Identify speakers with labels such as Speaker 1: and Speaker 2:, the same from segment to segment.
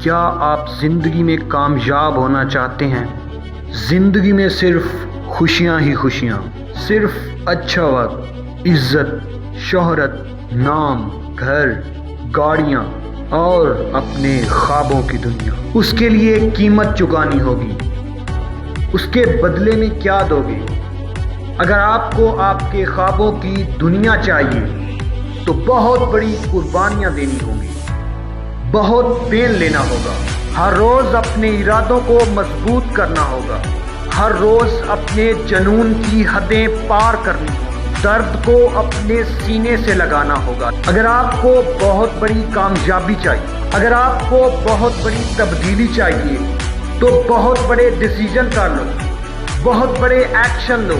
Speaker 1: کیا آپ زندگی میں کامیاب ہونا چاہتے ہیں؟ زندگی میں صرف خوشیاں ہی خوشیاں، صرف اچھا وقت، عزت، شہرت، نام، گھر، گاڑیاں اور اپنے خوابوں کی دنیا۔ اس کے لیے قیمت چکانی ہوگی۔ اس کے بدلے میں کیا دو گے؟ اگر آپ کو آپ کے خوابوں کی دنیا چاہیے تو بہت بڑی قربانیاں دینی ہوں گی، بہت پین لینا ہوگا، ہر روز اپنے ارادوں کو مضبوط کرنا ہوگا، ہر روز اپنے جنون کی حدیں پار کرنی ہوگی، درد کو اپنے سینے سے لگانا ہوگا۔ اگر آپ کو بہت بڑی کامیابی چاہیے، اگر آپ کو بہت بڑی تبدیلی چاہیے تو بہت بڑے ڈیسیژن کر لو، بہت بڑے ایکشن لو۔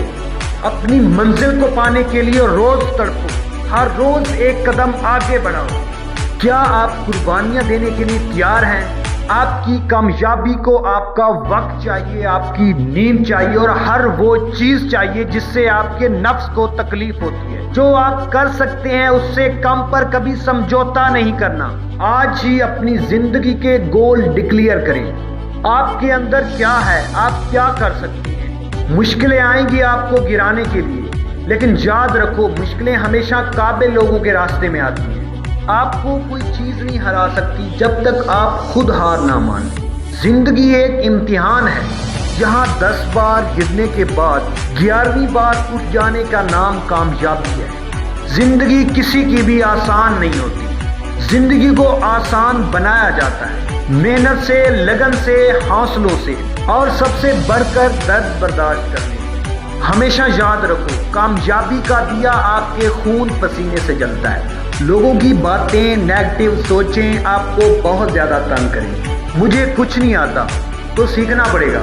Speaker 1: اپنی منزل کو پانے کے لیے روز تڑپو، ہر روز ایک قدم آگے بڑھاؤ۔ کیا آپ قربانیاں دینے کے لیے تیار ہیں؟ آپ کی کامیابی کو آپ کا وقت چاہیے، آپ کی نیند چاہیے اور ہر وہ چیز چاہیے جس سے آپ کے نفس کو تکلیف ہوتی ہے۔ جو آپ کر سکتے ہیں اس سے کم پر کبھی سمجھوتا نہیں کرنا۔ آج ہی اپنی زندگی کے گول ڈکلیئر کریں۔ آپ کے اندر کیا ہے، آپ کیا کر سکتے ہیں۔ مشکلیں آئیں گی آپ کو گرانے کے لیے، لیکن یاد رکھو مشکلیں ہمیشہ قابل لوگوں کے راستے میں آتی ہیں۔ آپ کو کوئی چیز نہیں ہرا سکتی جب تک آپ خود ہار نہ مانیں۔ زندگی ایک امتحان ہے جہاں 10 بار گرنے کے بعد 11ویں بار اٹھ جانے کا نام کامیابی ہے۔ زندگی کسی کی بھی آسان نہیں ہوتی، زندگی کو آسان بنایا جاتا ہے محنت سے، لگن سے، حوصلوں سے اور سب سے بڑھ کر درد برداشت کرنے سے۔ ہمیشہ یاد رکھو کامیابی کا دیا آپ کے خون پسینے سے جلتا ہے۔ لوگوں کی باتیں، نیگیٹو سوچیں آپ کو بہت زیادہ تنگ کریں گے۔ مجھے کچھ نہیں آتا تو سیکھنا پڑے گا،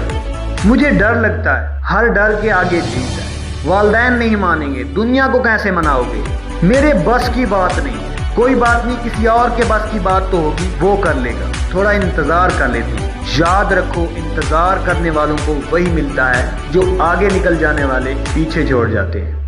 Speaker 1: مجھے ڈر لگتا ہے، ہر ڈر کے آگے جیت ہے۔ والدین نہیں مانیں گے، دنیا کو کیسے مناؤ گے؟ میرے بس کی بات نہیں ہے۔ کوئی بات نہیں، کسی اور کے بس کی بات تو ہوگی، وہ کر لے گا۔ تھوڑا انتظار کر لیتے ہیں۔ یاد رکھو انتظار کرنے والوں کو وہی ملتا ہے جو آگے نکل جانے والے پیچھے چھوڑ جاتے ہیں۔